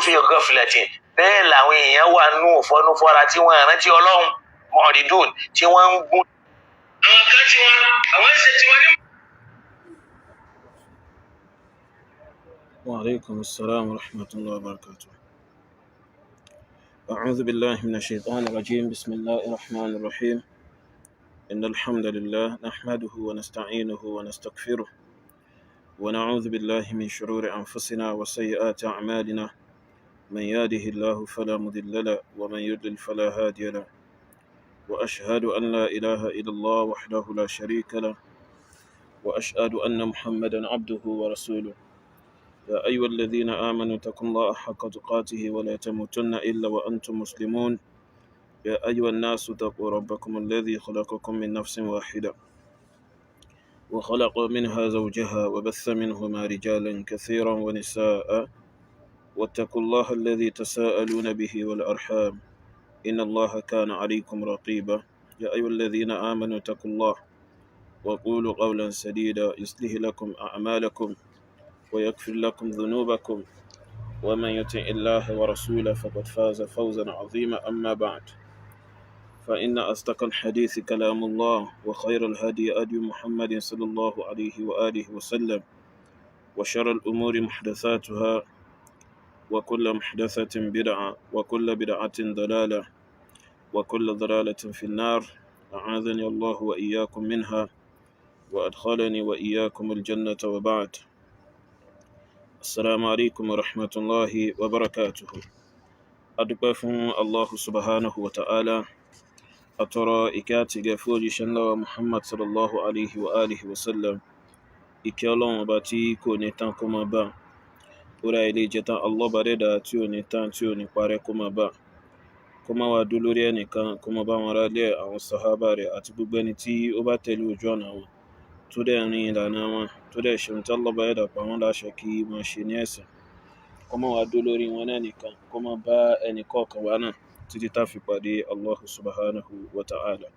fi ghaflatin bẹ́ẹ̀ làwọn èèyàn wà nù fọnúfọ́ra tí wọ́n rántí Ọlọ́run mu'ridun tí wọ́n ń gún. àwọn kan tí wọ́n àwọn ẹsẹ̀ tí wọ́n ní. وعليكم السلام ورحمة الله وبركاته. أعوذ بالله من الشيطان الرجيم. بسم الله الرحمن الرحيم. إن الحمد لله نحمده ونستعينه ونستغفره ونعوذ بالله من شرور أنفسنا وسيئات أعمالنا من يهده الله فلا مضل له ومن يضلل فلا هادي له وأشهد أن لا إله إلا الله وحده لا شريك له وأشهد أن محمدا عبده ورسوله. يا أيها الذين آمنوا اتقوا الله حق تقاته ولا تموتن إلا وأنتم مسلمون. يا أيها الناس اتقوا ربكم الذي خلقكم من نفس واحدة وخلق منها زوجها وبث منهما رجالا كثيرا ونساء واتقوا الله الذي تساءلون به والأرحام إن الله كان عليكم رقيبا. يا أيها الذين آمنوا اتقوا الله وقولوا قولا سديدا يصلح لكم أعمالكم ويغفر لكم ذنوبكم ومن يطع الله ورسوله فقد فاز فوزا عظيما. أما بعد فإن أصدق الحديث كلام الله وخير الهدي هدي محمد صلى الله عليه وآله وسلم وشر الأمور محدثاتها وكل محدثة بدعة وكل بدعة ضلالة وكل ضلالة في النار. أعاذني الله وإياكم منها وأدخلني وإياكم الجنة. وبعد السلام عليكم ورحمة الله وبركاته. أدوبة فún الله سبحانه وتعالى أترى إكاتي غفور شنلا محمد صلى الله عليه وآله وسلم ìkẹ́ Ọlọ́run ọba tí kò ní tán kó máa bá orí ilé ìjẹta Allah bá dẹ́dà tí ò ní tán tí ò ní parẹ́ kó máa bá kó máa wá dúró lórí ẹnìkan kó máa bá wọn rálé àwọn sàhábà rẹ̀ àti gbogbo ẹni tí ó bá tẹ̀lé ojú ọ̀nà wọn tó dẹ̀ rin ìlànà wọn tó dẹ̀ ṣe ohun tí Allah bá dẹ́dà pa wọ́n láṣẹ kí wọ́n ṣe ní ẹ̀sìn kó máa wá dúró lórí wọn náà nìkan kó máa bá ẹnì kọ̀ọ̀kan wa náà títí tá fi pàdé Allah subhanahu wa ta'ala.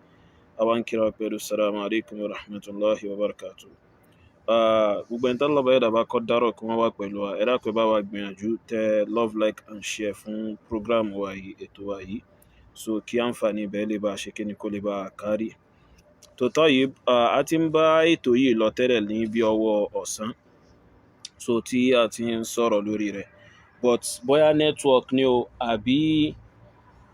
Àwa ń kíra pẹ̀lú assalamu alaikum wa rahmatullahi wa barakatuh. Gbogbo ẹni tí Allah bá dẹ́dà bá kọ́ dárọ̀ kí wọ́n wá pẹ̀lú wa ẹ dákun bá wa gbìyànjú tẹ love like and share fún program wa yìí ètò wa yìí so kí àǹfààní ibẹ̀ lè bá ṣe kíni kó lè bá kárí. tòótọ́ yìí a ti ń bá ètò yìí lọ tẹ́lẹ̀ ní bí ọwọ́ ọ̀sán so tí a ti ń sọ̀rọ̀ lórí rẹ̀ but bóyá network ni o àbí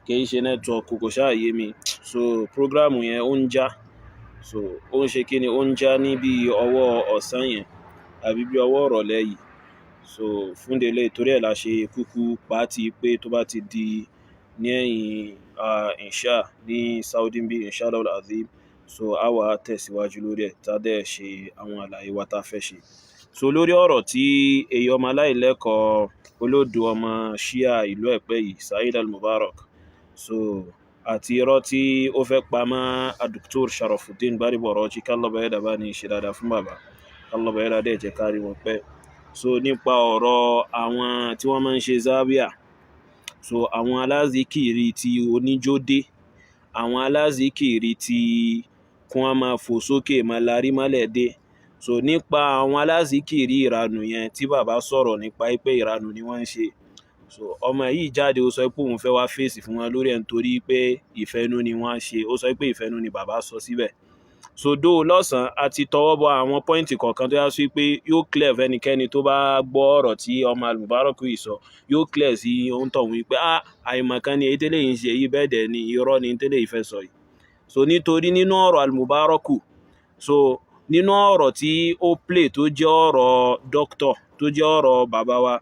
kìí ṣe network kò ṣáà yé mi so program yẹn ó ń já so ó ń ṣe kíni ó ń já ní bí ọwọ́ ọ̀sán yẹn àbí bí ọwọ́ ìrọ̀lẹ́ yìí so fún délé torí ẹ̀ la ṣe kúkú pàtì pé tó bá ti di ní ẹ̀yìn insha ní Saudi bí insha Allah azim so a wà tẹ̀síwájú lórí ẹ̀ tá dẹ̀ ṣe àwọn àlàyé wa tá fẹ́ ṣe so lórí ọ̀rọ̀ tí èyí ọmọ aláìlẹ́kọ̀ọ́ olódò ọmọ Shia ìlú Ẹ̀pẹ́ yìí Saheed Al-Mubarak so àti irọ́ tí ó fẹ́ pa mọ́ Dr. Sharafuddin Gbadebo Raji kálọ̀ bá yẹ́dà bá ní ṣe dáadáa fún bàbá kálọ̀ bá yẹ́dà dẹ̀ jẹ́ kárí wọn pẹ́ so nípa ọ̀rọ̀ àwọn tí wọ́n máa ń ṣe zábíà so àwọn alázìkìrí ti oníjódé àwọn alázìkìrí ti kún a máa fò sókè máa larí mọ́lẹ̀ dé so nípa àwọn alázìkìrí ìranù yẹn tí bàbá sọ̀rọ̀ nípa pé ìranù ni wọ́n ń ṣe so ọmọ yìí jáde ó sọ pé òun fẹ́ wá fèsì fún wọn lórí ẹ̀ nítorí pé ìfẹ́nú ni wọ́n ṣe ó sọ pé ìfẹ́nú ni bàbá sọ síbẹ̀ so dó lọ́sàn-án a ti tọwọ́ bọ àwọn pọ́ìntì kọ̀ọ̀kan tó yá sí pé yóò clear fẹ́nikẹ́ni tó bá gbọ́ ọ̀rọ̀ tí ọmọ Al-Mubarak yìí sọ yóò clear sí ohun tọ̀hún wípé àìmọ̀kan ni èyí tẹ́lẹ̀ yìí ṣe yìí bẹ́ẹ̀ dẹ̀ ni irọ́ ni tẹ́lẹ̀ yìí fẹ́ sọ yìí so nítorí nínú ọ̀rọ̀ Al-Mubarak so nínú ọ̀rọ̀ tí ó play tó jẹ́ ọ̀rọ̀ doctor tó jẹ́ ọ̀rọ̀ bàbá wa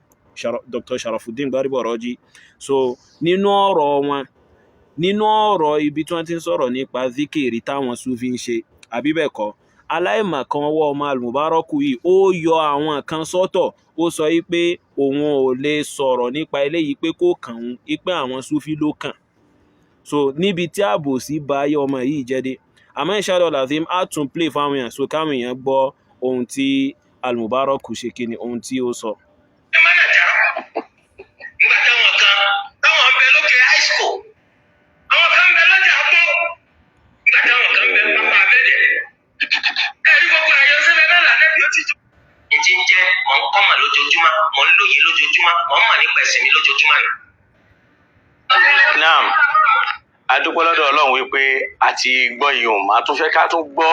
Dr. Sharafuddin Gbadebo Raji so nínú ọ̀rọ̀ wọn nínú ọ̀rọ̀ ibi tí wọ́n ti ń sọ̀rọ̀ nípa zikiri táwọn Sufi ń ṣe àbí bẹ́ẹ̀ kọ́ aláìmọ̀kan ọwọ́ ọmọ Al-Mubarak yìí ó yọ àwọn kan sọ́tọ̀ ó sọ pé òun ò lè sọ̀rọ̀ nípa eléyìí pé kó kàn ń pé àwọn Sufi ló kàn so níbi tí àbòsí bá ayé ọmọ yìí jẹ́dé àmọ́ inshallah lazim á tún play fáwọn èèyàn so káwọn èèyàn gbọ́ ohun tí Al-Mubarak ṣe kíni ohun tí ó sọ. ẹ má nà já nígbà táwọn kan táwọn ń bẹ lókè high school àwọn kan ń bẹ lókè àpò nígbà táwọn kan ń bẹ pápá abẹ́rẹ́ ẹ̀rí gbogbo àyọ sílẹ̀ náà lálẹ́ bí ó ti tó. ìjì ń jẹ́ mọ̀ ń kọ́mà ló lójoojúmọ́ mò ń lóye lójoojúmọ́ mò ń mọ̀ nípa ẹ̀sìn mi lójoojúmọ́ ni. Naam, adúpẹ́ lọ́dọ̀ Ọlọ́run wípé a ti gbọ́ yìí o, màá tún fẹ́ ká tún gbọ́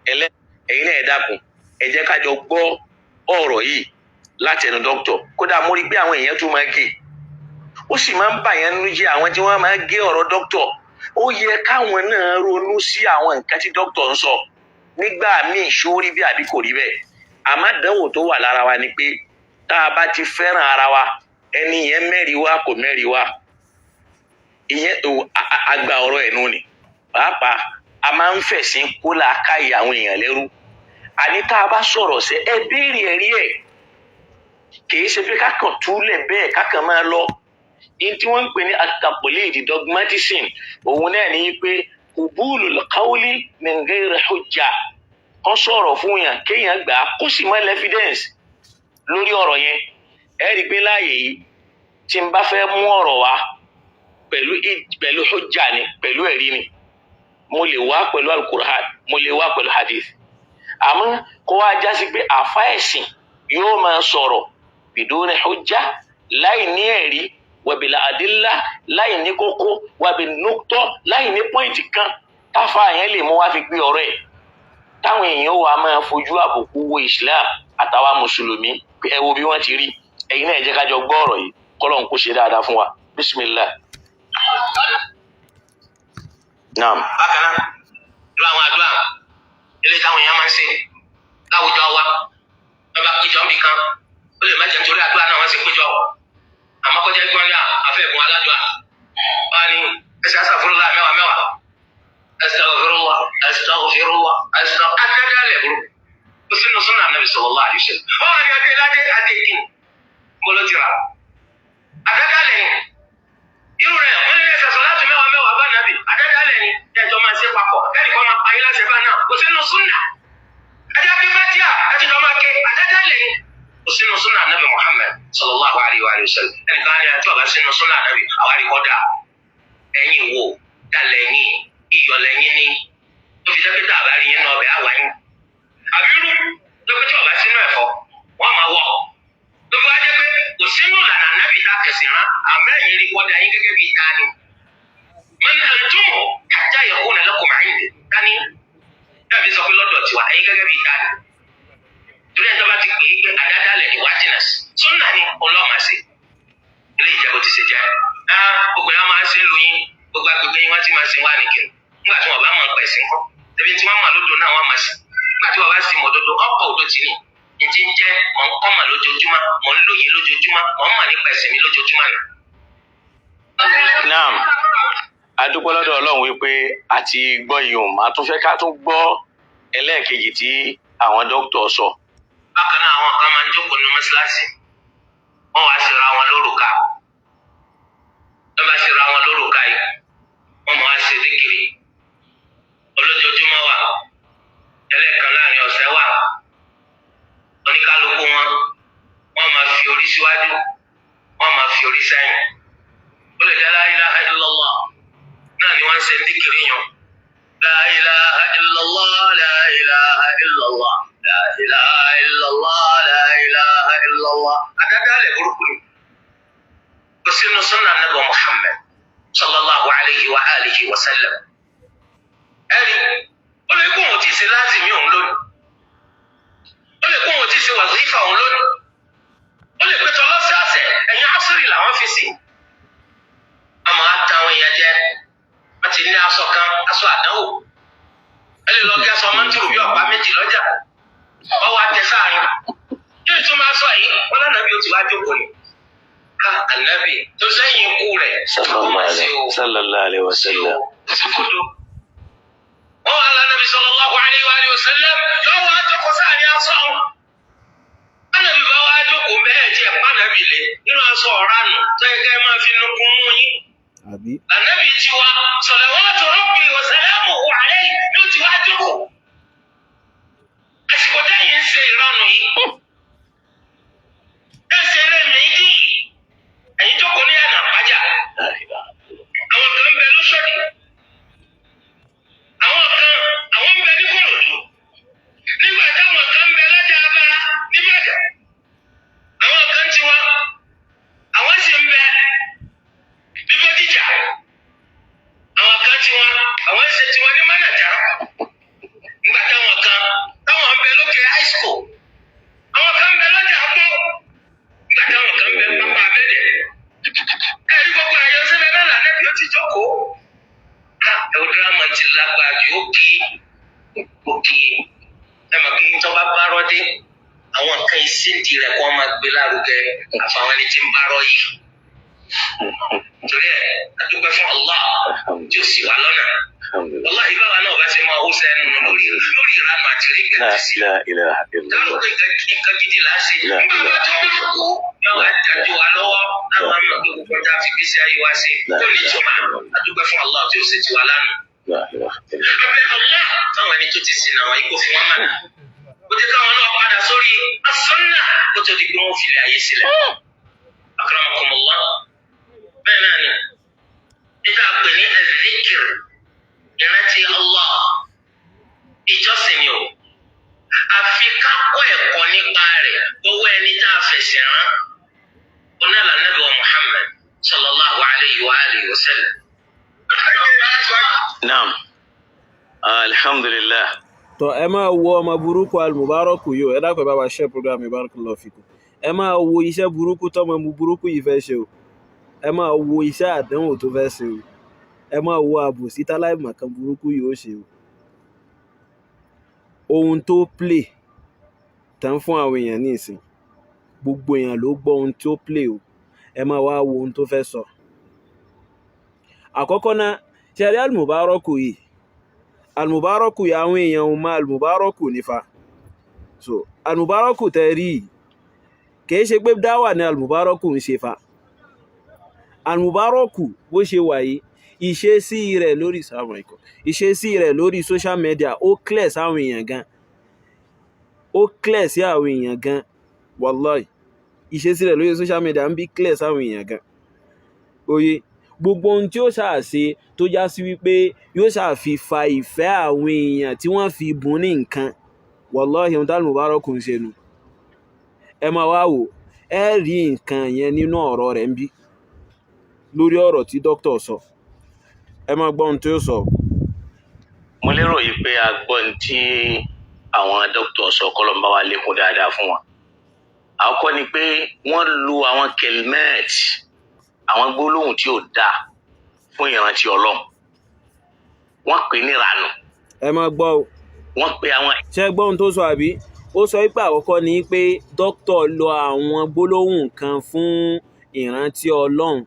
ẹ̀yin náà ẹ dákun ẹ jẹ́ ká jọ gbọ́ ọ̀rọ̀ yìí láti ẹnu dókítọ̀. Kódà mo rí pé àwọn èèyàn tún máa ń gé, ó sì máa ń bà yẹn nínú jẹ́ àwọn tí wọ́n máa ń gé ọ̀rọ̀ dókítọ̀. Ó yẹ káwọn náà ronú sí àwọn nǹkan tí dókítọ̀ ń sọ nígbà míì ṣó rí bí àbí kò rí bẹ́ẹ̀. Àmọ́ àdánwò tó wà lára wa ni pé tá a bá ti fẹ́ràn ara wa ẹni yẹn mẹ́rin wá kò mẹ́rin wá, ìyẹn àgbà ọ̀rọ̀ ẹ̀nu ni. Pàápàá a máa ń fẹ̀sìn kó làákàyè àwọn èèyàn lẹ́rú. Àní tá a bá sọ̀rọ̀ sẹ́ ẹ béèrè ẹ̀rí ẹ̀, kì í ṣe pé kákan túlẹ̀ bẹ́ẹ̀ kákan máa lọ. Ní tí wọ́n ń pè ní at-taqlid dogmatism, òun náà ní pé qubulul qawli min ghayri hujja. Wọ́n sọ̀rọ̀ fún yàn kéèyàn gbà á kó sì mọ́ evidence lórí ọ̀rọ̀ yẹn. Ẹ rí i pé láàyè yìí tí n bá fẹ́ mú ọ̀rọ̀ wá pẹ̀lú hujja ni, pẹ̀lú ẹ̀rí ni, mo lè wá pẹ̀lú al-Qur'an, mo lè wá pẹ̀lú hadith. Àmọ́ kó wá jásí pé àfa ẹ̀sìn yóò máa sọ̀rọ̀ biduni hujja láì ní ẹ̀rí, wàbìlà àdílá láì ní kókó, wàbì nùktọ́ láì ní pọ́ìntì kan táfà yẹn lè mú wá fi gbé ọ̀rọ̀ ẹ̀. Táwọn èèyàn wà máa fojú àbùkù wo Islam àtàwa mùsùlùmí pé ẹ wo bí wọ́n ti rí. Ẹ̀yin náà ẹ jẹ́ ká jọ gbọ́ ọ̀rọ̀ yìí kọ́lọ́hun kó ṣe dáadáa fún wa. Bismillah. Naam. Bákan náà lọ àwọn àdúrà ilé táwọn èèyàn máa ń ṣe láwùjọ wa wọn bá péjọ ń bì kan ó lè má jẹ́ nítorí àdúrà náà wọ́n ṣe péjọ àmọ́ kọjá gbọ́n ní àfẹ́gun aládùá wọn ni ẹsẹ̀ astaghfirullah mẹ́wàá astaghfirullah adádálẹ̀ burú ó sínú súnà Nabi sallallahu alaihi wasallam wọn wà ní adéládé adékin mọlọtìrà adádálẹ̀ ni irú rẹ̀ wọ́n ní ẹsẹ̀ sọ láti mẹ́wàá bá nàbì adádálẹ̀ ni ẹjọ́ máa ṣe papọ̀ kẹ́rì kan máa parí láṣẹ bá náà ó sínú súnà ẹjọ́ kí fẹ́tíà ẹjọ́ máa ké adádálẹ̀ ni ó sínú súnà Nabi Muhammad sallallahu alaihi wa sallam ẹnìkan á ní ẹjọ́ bá sínú súnà Nabi àwárí kọ́dà ẹ̀yìn wo dalẹ̀yìn iyọ̀lẹ̀yìn ni ó fi dókítà àbárí yín náà ọbẹ̀ àwáyín àbírú dókítà ọ̀bá sínú ẹ̀fọ́ wọ́n máa wọ̀ tó bá jẹ́ pé kò sínú lànà Nabi tá a kẹsì rán àmẹ́yìn rí kọ́dà yín gẹ́gẹ́ bí ìtaní man antum hatta yakuna lakum 'indi tani Nabi sọ pé lọ́dọ̀ tiwa ẹ̀yin gẹ́gẹ́ bí ìtaní torí ẹjọ́ bá ti pè é pé àdádálẹ̀ ni wájínàsì súnà ni ọlọ́màṣe ilé ìjẹ́bù ti ṣe jẹ́ gbogbo yẹn máa ń ṣe lóyún gbogbo agbègbè yín wọ́n ti máa ń ṣe wá nìkan nígbà tí wọ́n bá máa ń pẹ̀ sí ńkọ́ tẹ̀bí tí wọ́n máa lódò náà wọ́n máa ṣe nígbà tí wọ́n bá sì mọ̀ òdodo ọ̀pọ̀ òdo tì ní ìdí ń jẹ́ mọ̀ ń kọ́ mà lójoojúmọ́ mọ̀ ń lóye lójoojúmọ́ mọ̀ ń mà nípa ẹ̀sìn mi lójoojúmọ́ ni. Naam, adúpẹ́ lọ́dọ̀ Ọlọ́run wípé a ti gbọ́ yìí o, màá tún fẹ́ ká tún gbọ́ ẹlẹ́ẹ̀kejì tí àwọn dókítọ̀ sọ. Bákan náà àwọn kan máa ń jókòó ní mọ́ṣáláṣí wọ́n wá sí ra wọn lórúkà wọ́n bá sí ra wọn lórúkà yìí wọ́n máa ṣe díkìrì olójoojúmọ́ wà ẹlẹ́ẹ̀kan láàrin ọ̀sẹ̀ wà oníkálukú wọ́n máa fi orí síwájú wọ́n máa fi orí sẹ́yìn ó lè jẹ́ la ilaha illallah náà ni wọ́n ń ṣe díkìrì yàn la ilaha illallah la ilaha illallah la ilaha illallah la ilaha illallah àdádálẹ̀ burúkú ni kò sínú súnà Nabi Muhammad sallallahu alayhi wa alihi wa sallam ẹ̀rí ó lè kó òun ti ṣe lázìmí òun lónìí ó lè kó òun ti ṣe wàzífà òun lónìí ó lè pẹ́tọ́ lọ́sàásẹ̀ ẹ̀yìn asírì làwọn fi sí àmọ́ àtàwọn èèyàn jẹ́ wọ́n ti ní aṣọ kan aṣọ àdánwò ẹ lè lọ kí aṣọ mọ́tìrù bí ọ̀pá méjì lọ́jà ọwọ́ àtẹ̀sáàrin kí ni tó máa sọ yìí wọn lánàá bí o ti wá jókòó ni ká ànábì tó sẹ́yìn ikú rẹ̀ sallallahu alaihi wasallam. wọ́n wà lánàbì sallallahu alaihi wasallam yóò wá jókòó sáàrin aṣọ àwọn ànábì bá wá jókòó bẹ́ẹ̀ jẹ́ pànàbì lé nínú aṣọ ọ̀ránù tó yẹ kẹ́ máa fi nukun mú yín. ànábì tiwa salawatu rabbi wa salamuhu alayhi yóò ti wá jókòó. àsìkò tẹ́yìn ń ṣe ìranù yìí ẹ ṣe eré méjì ẹ̀yin jókòó ní àná àpájà àwọn kan ń bẹ lóṣòdì àwọn ń bẹ ní Kòròdú nígbà táwọn kan ń bẹ lájà abá nìbàdàn òkè ẹ mọ̀ kí n tọ́ bá bárọ́ dé àwọn nǹkan ìsíndì rẹ̀ kó máa gbé lárugẹ àfàwọn ẹni tí ń bárọ́ yìí. torí ẹ adúpẹ́ fún Allah tí ó sì wá lọ́nà. Wallahi ìbáwa náà bá ṣe máa hó sẹ́nu lórí ìranù àti rí gẹ̀ẹ́tì sí. dáhùn pé nǹkan gidi là á ṣe. nígbà tó ń kú yóò wá jáde wá lọ́wọ́ láwọn àmọ́ pé gbogbo ọjà fi bí sí ayé wá sí. kò ní túmọ̀ adúpẹ́ fún Allah tí ó sì ti wá lánàá. abẹ́ Allah táwọn ẹni tó ti sin àwọn ikú fún wọn mọ̀nà. ó ti káwọn náà padà sórí asọ́nà kó tó di pé wọ́n fi lè ayé sílẹ̀. akramakumullah bẹ́ẹ̀ náà ni nígbà pè ní azikir ìrántí Allah ìjọsìn ni o àfi ká kọ́ ẹ̀kọ́ nípa rẹ̀ owó ẹni tá a fẹ̀sìn rán onáàlà Ànábì wa Muhammad sallallahu alayhi wa alihi wa sallam. naam alhamdulillah. tó ẹ máa wo ọmọ burúkú Al-Mubaraku yìí o ẹ dákọ̀ ẹ bá wa share program barakallahu fikum. ẹ máa wo iṣẹ́ burúkú tọ́mọ burúkú yìí fẹ́ ṣe o ẹ máa wo iṣẹ́ àdánwò tó fẹ́ ṣe o ẹ máa wo àbòsí táláìmọ̀ kan burúkú yìí ó ṣe o. ohun tó play tán fún àwọn èèyàn ní ìsìn gbogbo èèyàn ló gbọ́ ohun tó play o ẹ máa wá wo ohun tó fẹ́ sọ. àkọ́kọ́ náà ṣẹ̀rí Al-Mubaraku yìí Al-Mubaraku yìí àwọn èèyàn ò mọ Al-Mubaraku nífa. so Al-Mubaraku tẹ́ rí kìí ṣe pé dáwà ní Al-Mubaraku ń ṣe fa. Al-Mubaraku bó ṣe wà yìí ìṣesí rẹ̀ lórí social media ó clear sáwọn èèyàn gan ó clear sí àwọn èèyàn gan wallahi ìṣesí rẹ̀ lórí social media ń bí clear sáwọn èèyàn gan. oye gbogbo ohun tí ó ṣàṣe tó já sí wípé yóò ṣàfi fa ìfẹ́ àwọn èèyàn tí wọ́n fi bùn ní nǹkan wallahi ohun tí Al-Mubaraku ń ṣe nu. ẹ máa wá wò ẹ rí nǹkan yẹn nínú ọ̀rọ̀ rẹ̀ ń bí lórí ọ̀rọ̀ tí dókítà sọ ẹ máa gbọ́ ohun tí ó sọ. mo lérò yìí pé a gbọ́ ohun tí àwọn dókítà sọ kọ́lọ́mbà wa lékún dáadáa fún wọn. àkọ́kọ́ ni pé wọ́n lu àwọn kelmet àwọn gbólóhùn tí ò dáa fún ìrántí Ọlọ́run wọ́n pè ní ìranù. ẹ máa gbọ́ o. wọ́n pe àwọn. ṣé gbọ́ ohun tó sọ àbí ó sọ pé àkọ́kọ́ ni pé dókítà lo àwọn gbólóhùn kan fún ìrántí Ọlọ́run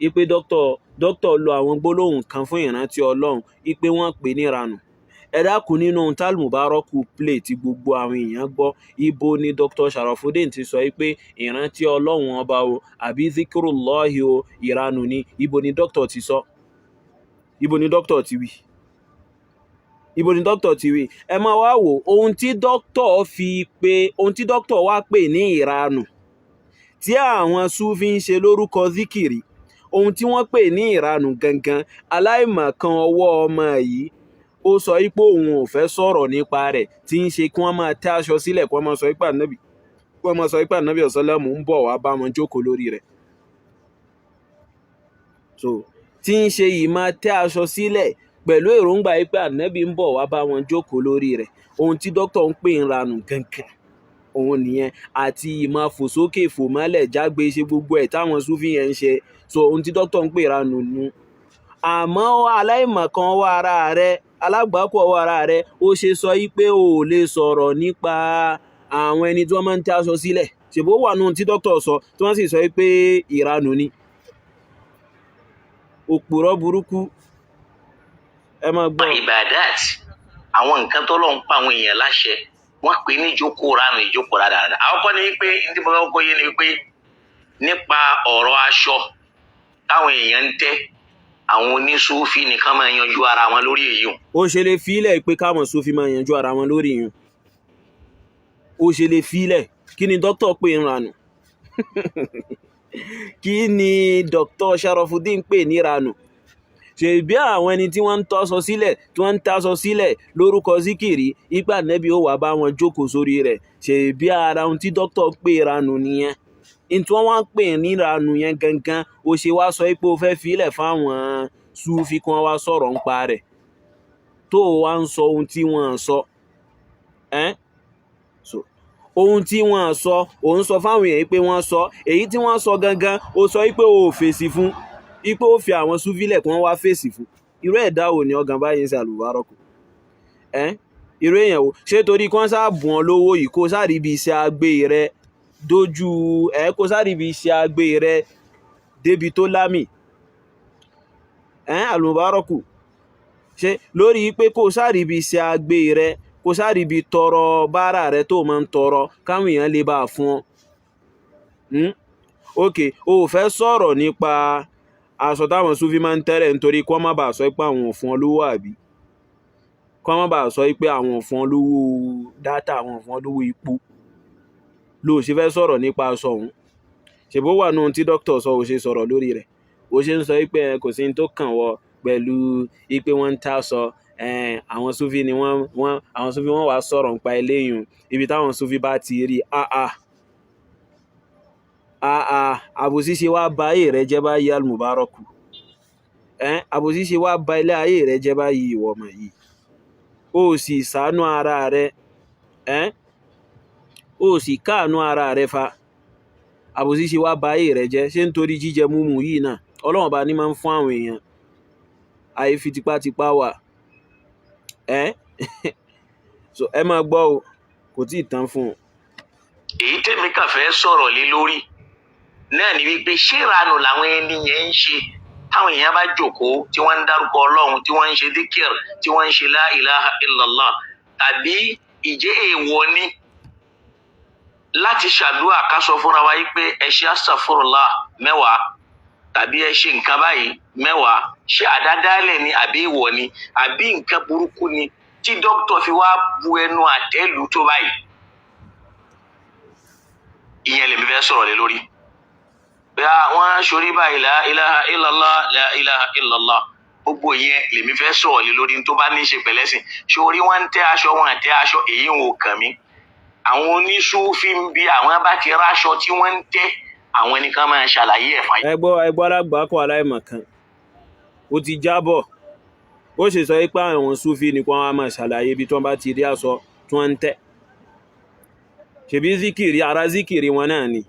ipe dókítà lo àwọn gbólóhùn kan fún ìrántí Ọlọ́run ipe wọ́n pè ní ìranù. ẹ dákun nínú ohun tí Al-Mubaraku play tí gbogbo àwọn èèyàn gbọ́ ibo ni Dr. Sharafuddin ti sọ pé ìrántí Ọlọ́run ọba o àbí zikirullahi o ìranù ni ibo ni dókítà ti sọ ibo ni dókítà ti wí ẹ máa wá wò ohun tí dókítà wá pè ní ìranù tí àwọn Sufi ń ṣe lórúkọ zikiri ohun tí wọ́n pè ní ìranù gangan aláìmọ̀kan ọwọ́ ọmọ yìí ó sọ pé òun ò fẹ́ sọ̀rọ̀ nípa rẹ̀ tí ń ṣe kí wọ́n máa tẹ́ aṣọ sílẹ̀ kí wọ́n máa sọ pé ànábì ọ̀sọ́lẹ́mù ń bọ̀ wá bá wọn jókòó lórí rẹ̀. so tí ń ṣe yìí máa tẹ́ aṣọ sílẹ̀ pẹ̀lú èròǹgbà pé ànábì ń bọ̀ wá bá wọn jókòó lórí rẹ̀ ohun tí dókítà ń pè ń ranù gangan òun nìyẹn àti ìmọ̀ fòsókè fòmọ́lẹ̀ jágbe ṣe gbogbo ẹ̀ táwọn Sufi yẹn ń ṣe so ohun tí dókítà ń pè ranù nu. àmọ́ aláìmọ̀kan ọwọ́ ara rẹ̀ alágbàákò ọwọ́ ara rẹ̀ ó ṣe sọ pé o ò lè sọ̀rọ̀ nípa àwọn ẹni tí wọ́n máa ń tẹ́ aṣọ sílẹ̀ ṣèbó wà nù tí dókítà sọ tí wọ́n sì sọ pé ìranù ni. òpùrọ́ burúkú ẹ máa gbọ́. ibadat àwọn nǹkan tó lọ́n pa àwọn èèyàn láṣẹ wọ́n pè ní ìjókòó ránù ìjókòó dáadáa. àkọ́kọ́ ni pé ní bàbá ọkọ yé ni pé nípa ọ̀rọ̀ aṣọ táwọn èèyàn ń tẹ́ àwọn oníṣúfì nìkan máa yanjú ara wọn lórí èyí. ó ṣe lè fílẹ̀ pé káwọn Sufi máa yanjú ara wọn lórí yìí ó ṣe lè fílẹ̀ kí ni dókítà pè ń ranù kí ni Dr. Sharafuddin pè ní ranù ṣèbí àwọn ẹni tí wọ́n ń tọ́sọ sílẹ̀ tí wọ́n ń tasọ sílẹ̀ lórúkọ zikiri ipa nẹ́bí ó wà bá wọn jókòó sórí rẹ̀ ṣèbí ara ohun tí dókítà pè ranù nìyẹn tí wọ́n wá ń pè ní ranù yẹn gangan ó ṣe wá sọ pé ó fẹ́ filẹ̀ fáwọn Sufi kí wọ́n wá sọ̀rọ̀ nípa rẹ̀ tó wá ń sọ ohun tí wọ́n sọ ohun tí wọ́n sọ òun sọ fáwọn èèyàn pé wọ́n sọ èyí tí wọ́n sọ gangan ó sọ pé ó fèsì fún ipò ó fi àwọn Sufi lẹ̀ kí wọ́n wá fèsì fún irú ẹ̀dá wo ni ọgàn báyìí ń ṣe Al-Mubaraku irú èèyàn wo ṣé torí kí wọ́n sá bùn ọ lówó yìí kó sáré ibi iṣẹ́ agbé rẹ dojú kó sáré ibi iṣẹ́ agbé rẹ débi tó lámì Al-Mubaraku ṣe lórí pé kó sáré ibi iṣẹ́ agbé rẹ kó sáré ibi tọrọ bára rẹ tó máa ń tọrọ káwọn èèyàn lè bá fún ọ ok o fẹ́ sọ̀rọ̀ nípa aṣọ táwọn Sufi máa ń tẹ́lẹ̀ nítorí kí wọ́n má bàa sọ pé àwọn ò fún ọ lówó àbí kí wọ́n má bàa sọ pé àwọn ò fún ọ lówó dátà àwọn ò fún ọ lówó ipò ló ṣe fẹ́ sọ̀rọ̀ nípa aṣọ òun ṣèbó wà nù tí dókítà sọ ò ṣe sọ̀rọ̀ lórí rẹ̀ ó ṣe ń sọ pé kò sí ní tó kàn wọ pẹ̀lú pé wọ́n ń ta sọ àwọn Sufi ni àwọn Sufi wọ́n wá sọ̀rọ̀ nípa eléyìí ibi táwọn Sufi bá ti rí àbòsí ṣe wá ba ayé rẹ jẹ́ báyìí Al-Mubaraku àbòsí ṣe wá ba ilé ayé rẹ jẹ́ báyìí ìwọ ọmọ yìí ó sì ṣàánú ara rẹ ó sì káànú ara rẹ fa àbòsí ṣe wá ba ayé rẹ jẹ́ ṣé nítorí jíjẹ múmu yìí náà Ọlọ́run bá ní máa ń fún àwọn èèyàn àyè fi tipátipá wà so ẹ máa gbọ́ o kò tí ì tán fún un. èyí tèmi kàn fẹ́ sọ̀rọ̀ lé lórí náà ni wípé ṣé ìranù làwọn ẹni yẹn ń ṣe táwọn èèyàn bá jókòó tí wọ́n ń dárúkọ Ọlọ́run tí wọ́n ń ṣe díkìr tí wọ́n ń ṣe la ilaha illallah tàbí ìjẹ́ èèwọ̀ ni láti ṣàdúrà ká sọ fúnra wa pé ẹ ṣe astaghfirullah 10 tàbí ẹ ṣe nǹkan báyìí 10 ṣé àdádálẹ̀ ni àbí èèwọ̀ ni àbí nǹkan burúkú ni tí dókítà fi wá bu ẹnu àtẹ́lù tó báyìí ìyẹn lèmi fẹ́ sọ̀rọ̀ lé lórí wọ́n ṣorí báyìí la ilaha illallah la ilaha illallah gbogbo yẹn lèmi fẹ́ sọ̀rọ̀ lé lórí tó bá ní í ṣe pẹ̀lẹ́sìn ṣorí wọ́n ń tẹ́ aṣọ wọn àtẹ́ aṣọ èyí ń wò kàn mí àwọn oníṣúfì ń bi àwọn bá ti ráṣọ tí wọ́n ń tẹ́ àwọn ẹnìkan máa ṣàlàyé ẹ̀ fún yín. ẹgbọ́ alágbàákọ̀ aláìmọ̀kan ó ti jábọ̀ ó ṣe sọ pé àwọn Sufi ni kí wọ́n máa ṣàlàyé ibi tí wọ́n bá ti rí aṣọ tí wọ́n ń tẹ́ ṣèbí zikiri ara zikiri wọn náà ni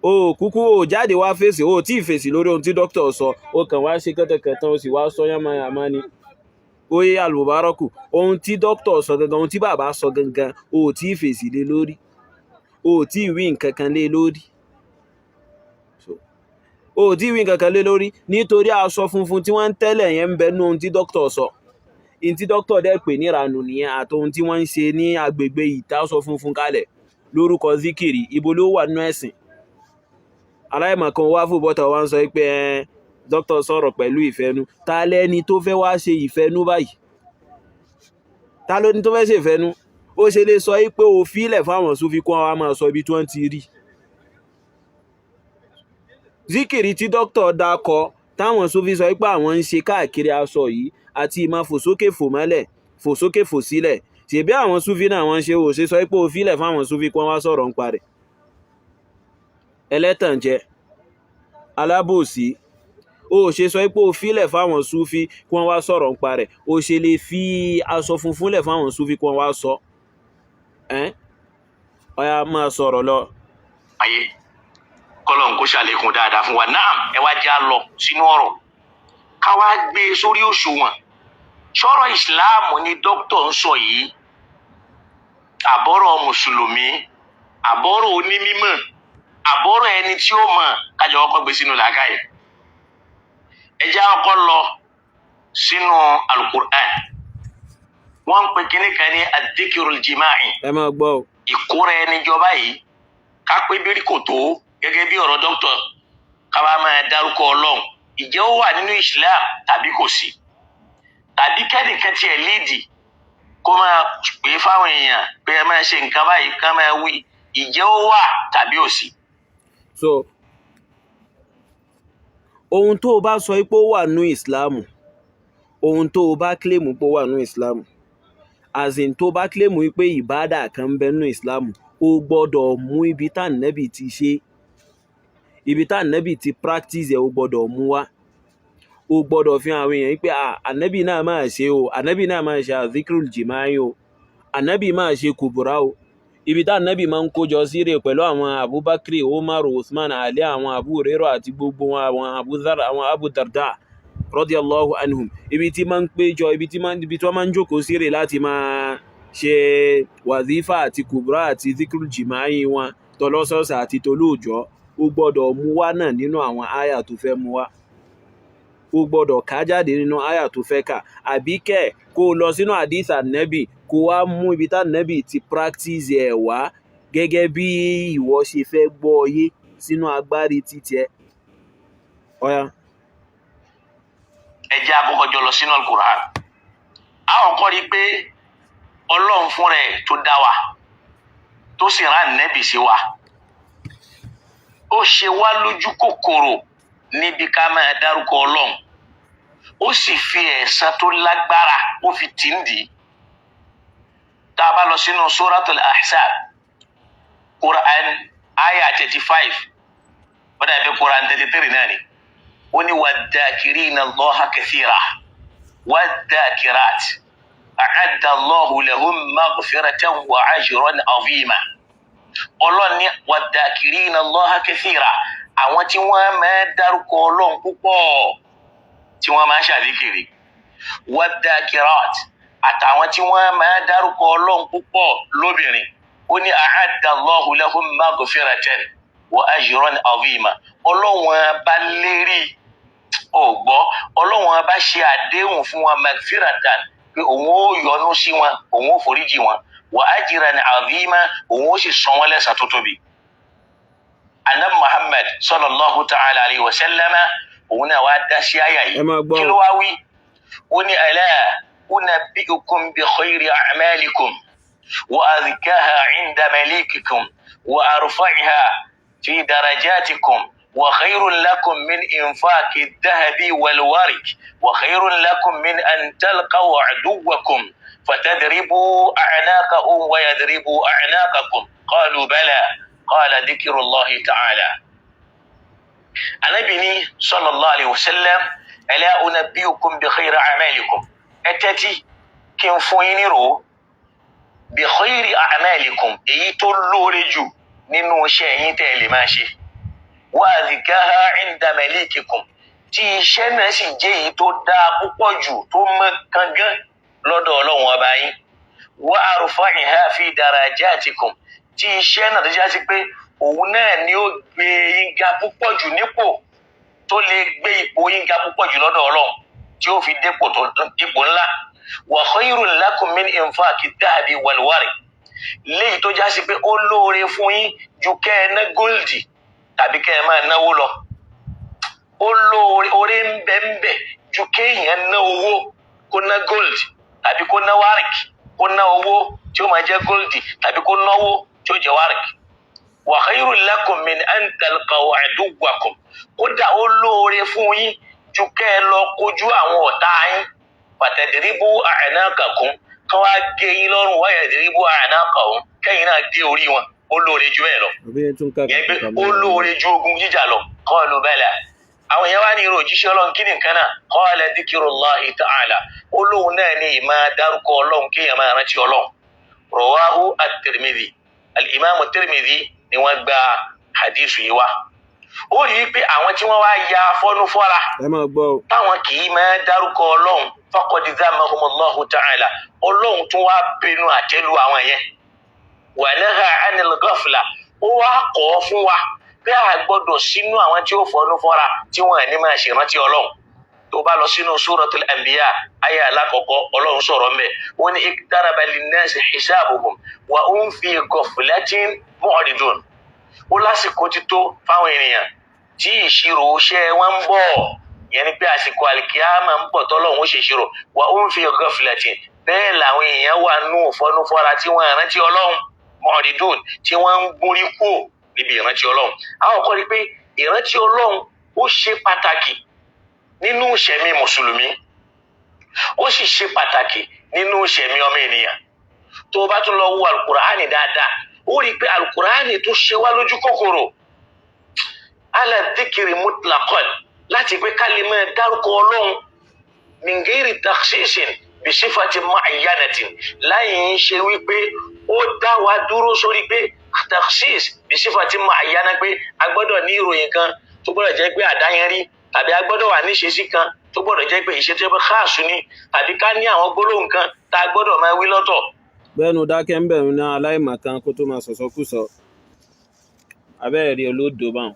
o kúkú o jáde wá fèsì o tí ì fèsì lórí ohun tí dókítà sọ o kàn wá ṣe kẹ́tẹ̀kẹ́tẹ̀ o sì wá sọ yánmayàmá ni oye Al-Mubaraku ohun tí dókítà sọ gangan ohun tí bàbá sọ gangan o tí ì fèsì lé lórí o tí ì wí nǹkan kan lé lórí o tí ì wí nǹkan kan lé lórí nítorí aṣọ funfun tí wọ́n ń tẹ́lẹ̀ yẹn ń bẹ nú ohun tí dókítà sọ ohun tí dókítà dẹ́ pè ní ìranù nìyẹn àti ohun tí wọ́n ń ṣe ní agbègbè ìtàsọ funfun kalẹ̀ lórúkọ zikiri ibo ló wà nínú ẹ̀sìn aláìmọ̀kan wá fún bọ́tà wá ń sọ pé dókítà sọ̀rọ̀ pẹ̀lú ìfẹ́nu ta lẹ́ni tó fẹ́ wá ṣe ìfẹ́nu báyìí ta ló ní tó fẹ́ ṣe ìfẹ́nu ó ṣe lè sọ pé o fílẹ̀ fáwọn Sufi kó wa máa sọ ibi tí wọ́n ti rí zikiri tí dókítà dákọ táwọn Sufi sọ pé àwọn ń ṣe káàkiri aṣọ yìí àti ìmọ̀ fòsókè fò mọ́lẹ̀ fòsókè fò sílẹ̀ ṣèbí àwọn Sufi náà wọ́n ṣe ò ṣe sọ pé o fílẹ̀ fáwọn Sufi kó wá sọ̀rọ̀ ń parẹ̀ ẹlẹ́tànjẹ alábòsí ó ṣe sọ pé ó fílẹ̀ fáwọn Sufi kí wọ́n wá sọ̀rọ̀ ń parẹ̀ ó ṣe lè fi aṣọ funfun lẹ̀ fáwọn Sufi kí wọ́n wá sọ ọ̀yá máa sọ̀rọ̀ lọ. ayé kọ́lọ́n kó ṣàlékún dáadáa fún wa náà ẹ wá já lọ sínú ọ̀rọ̀ ká wá gbé sórí òṣùwọ̀n ṣọ́rọ̀ ìsìláàmù ni dókítà ń sọ yìí àbọ̀rọ̀ mùsùlùmí àbọ̀rọ̀ onímímọ̀ àbọ̀rọ̀ ẹni tí ó mọ̀ kájọ ọkọ̀ gbé sínú làákàyè ẹjẹ́ ọkọ̀ lọ sínú alukur'an wọ́n ń pe kíní kan ní adikirul jima'i ẹ máa gbọ́ ìkóra ẹni jọba yìí ká pé bírí kò tó gẹ́gẹ́ bí ọ̀rọ̀ dókítà ká bá máa dárúkọ Ọlọ́run ìjẹ́ ó wà nínú Islam tàbí kò sí tàbí kẹ́nìkan tiẹ̀ líìdì kó máa pè fáwọn èèyàn pé ẹ máa ṣe nǹkan báyìí ká máa wí ìjẹ́ ó wà tàbí ò sí. so ohun tó o bá sọ pé ó wà nínú ìsìláàmù ohun tó o bá kílèmù pé ó wà nínú ìsìláàmù azin tó o bá kílèmù pé ìbádà kan ń bẹ nínú ìsìláàmù o gbọ́dọ̀ mú ibi tá nẹ́bì ti ṣe ibi tá nẹ́bì ti practice ẹ̀ o gbọ́dọ̀ mú wá o gbọ́dọ̀ fi àwọn èèyàn pé ànẹ́bì náà máa ṣe o ànẹ́bì náà máa ṣe àzíkírùl jìmáì o ànẹ́bì máa ṣe kùbùrá o ibi tá nẹ́bì máa ń kójọ síre pẹ̀lú àwọn Abubakar Umar Usman Ali àwọn Abu Hurairah àti gbogbo àwọn Abu Dharr àwọn Abu Darda radiyallahu anhum ibi tí máa ń péjọ ibi tí wọ́n máa ń jókòó sí rè láti máa ṣe wàzífà àti kùbúrà àti zikrul jìmáyì wọn tọlọ́sọ̀ọ̀sẹ̀ àti tolóòjọ́ ó gbọ́dọ̀ mú wá náà nínú àwọn àyà tó fẹ́ mú wá ó gbọ́dọ̀ ká jáde nínú àyà tó fẹ́ kà àbí kẹ́ kó lọ sínú hadith Ànábì kó wá mú ibi tá Ànábì ti practice ẹ̀ wá gẹ́gẹ́ bí ìwọ ṣe fẹ́ gbọ́ yé sínú agbárí títí ẹ. Ọ̀yá. ẹ jẹ́ àkọ́kọ́ jọ lọ sínú Al-Qur'an àwọn kọ́ rí pé Ọlọ́run fún rẹ̀ tó dá wa tó sì rán Ànábì sí wa ó ṣe wá lójú kòkòrò níbi ká máa dárúkọ Ọlọ́run ó sì fi ẹ̀san tó lágbára ó fi tì ń dì í tá a bá lọ sínú Suratul Ahzab Quran aya 35 ó dàbí Quran 33 náà ni ó ní wadh-dhakirina Allaha kathira wadh-dhakirat a'adda Allahu lahum maghfiratan wa ajran 'azima Ọlọ́run ní wadh-dhakirina Allaha kathira àwọn tí wọ́n máa dárúkọ Ọlọ́run púpọ̀ tí wọ́n máa ṣàdíkìrì wadh-dhakirat àtàwọn tí wọ́n máa dárúkọ Ọlọ́run púpọ̀ lóbìnrin ó ní a'adda Allahu lahum maghfiratan wa ajran 'azima Ọlọ́run bá lérí ọgbọ́ Ọlọ́run bá ṣe àdéhùn fún wọn maghfiratan pé òun ó yọ́nú sí wọn òun ó foríjì wọn wa ajran 'azima òun ó sì san wọ́n lẹ́san tó tóbi. Annabi Muhammad sallallahu ta'ala alayhi wa sallam òun náà wá dá sí àyà yìí kí ló wá wí ó ní ala unabbi'ukum bi khayri a'malikum wa azkaha 'inda malikikum wa arfa'iha fi darajatikum wa khayrun lakum min infaqi adh-dhahabi wal warq wa khayrun lakum min an talqaw 'aduwwakum fatadribu a'naqahum wa yadribu a'naqakum qalu bala qala dhikrullahi ta'ala. Ànábì ní sallallahu alayhi wa sallam ala unabbi'ukum bi khayri a'malikum ẹ tẹ́tí kí n fún yín nírò bi khayri a'malikum èyí tó lóore jù nínú iṣẹ́ yín tẹ́ lè máa ṣe wa azkaha 'inda malikikum tí iṣẹ́ náà sì jẹ́ èyí tó dáa púpọ̀ jù tó mọ́ kangán lọ́dọ̀ Ọlọ́run ọba yín wa arfa'iha fi darajatikum tí iṣẹ́ náà tó jásí pé òun náà ni ó gbé yín ga púpọ̀ jù nípò tó lè gbé ipò yín ga púpọ̀ jù lọ́dọ̀ Ọlọ́run tí ó fi dépò ipò ńlá wa khayrun lakum min infaqi adh-dhahabi wal warq léyìí tó jásí pé ó lóore fún yín ju kẹ́ ẹ ná góòlì tàbí kẹ́ ẹ máa náwó lọ ó lóore oore ń bẹ ju kéèyàn ná owó kó ná góòlì tàbí kó ná warq kó ná owó tí ó máa jẹ́ góòlì tàbí kó náwó tí ó jẹ́ warq wa khayrun lakum min an talqaw 'aduwwakum kódà ó lóore fún yín ju kẹ́ ẹ lọ kojú àwọn ọ̀tá yín fatadribu a'naqakum kan wá gé yín lọ́rùn wa yadribu a'naqahum kẹ́yìn náà gé orí wọn ó lóore ju bẹ́ẹ̀ lọ yẹn pé ó lóore ju ogun jíjà lọ qalu bala àwọn èèyàn wá ní irú òjíṣẹ́ Ọlọ́run kí ni nǹkan náà qala dhikrullahi ta'ala ó lóun náà ní ìmá dárúkọ Ọlọ́run kéèyàn máa rántí Ọlọ́run rawahu at-Tirmidhi al-Imam at-Tirmidhi ni wọ́n gba hadithu yìí wá ó rí i pé àwọn tí wọ́n wá ya fọ́nú fọ́ra táwọn kì í máa dárúkọ Ọlọ́run faqad dhammahumullahu ta'ala Ọlọ́run tún wá bínú àtẹ́lu àwọn yẹn wa naha 'anil ghafla ó wá kọ́ fún wa pé a gbọ́dọ̀ sínú àwọn tí ó fọ́nú fọ́ra tí wọ́n ní máa ṣèrántí Ọlọ́run tó bá lọ sínú Suratul Anbiya aya alákọ̀ọ́kọ́ Ọlọ́run sọ̀rọ̀ ńbẹ̀ ó ní iqtaraba linnasi hisabuhum wa hum fi ghaflatin mu'ridun ó lásìkò ti tó fáwọn ènìyàn tí ìṣirò iṣẹ́ wọn ń bọ̀ yẹn ni pé àsìkò àlìkíyàmá ń bọ̀ tọ́lọ́run ó ṣèṣirò wa hum fi ghaflatin bẹ́ẹ̀ làwọn èèyàn wà nù fọ́núfọ́ra tí wọ́n rántí Ọlọ́run mu'ridun tí wọ́n ń gúnrí kú níbi ìrántí Ọlọ́run àwọn kan rí pé ìrántí Ọlọ́run ó ṣe pàtàkì nínú ìṣẹ̀mí mùsùlùmí ó sì ṣe pàtàkì nínú ìṣẹ̀mí ọmọ ènìyàn tó bá tún lọ wo alukur'ani dáadáa ó rí i pé alukur'ani tún ṣe wá lójú kòkòrò ala dhikri mutlaqan láti pé ká lè máa dárúkọ Ọlọ́run min ghairi takhsisin bi sifatin mu'ayyanatin láì ń ṣe wípé ó dá wa dúró sórí pé takhsis bi sifatin mu'ayyana pé a gbọ́dọ̀ ní ìròyìn kan tó gbọ́dọ̀ jẹ́ pé àdáyẹnrí tàbí a gbọ́dọ̀ wà ní ìṣesí kan tó gbọ́dọ̀ jẹ́ pé ìṣe tó yẹ pé káàsù ni, tàbí ká ní àwọn gbólóhùn kan tá a gbọ́dọ̀ máa wí lọ́tọ̀. bẹ́ẹ̀nu dákẹ́ ń bẹ̀rù ní aláìmọ̀kan kó tó máa sọ̀sọ́kùsọ abẹ́rẹ́ rí olódò báwọn.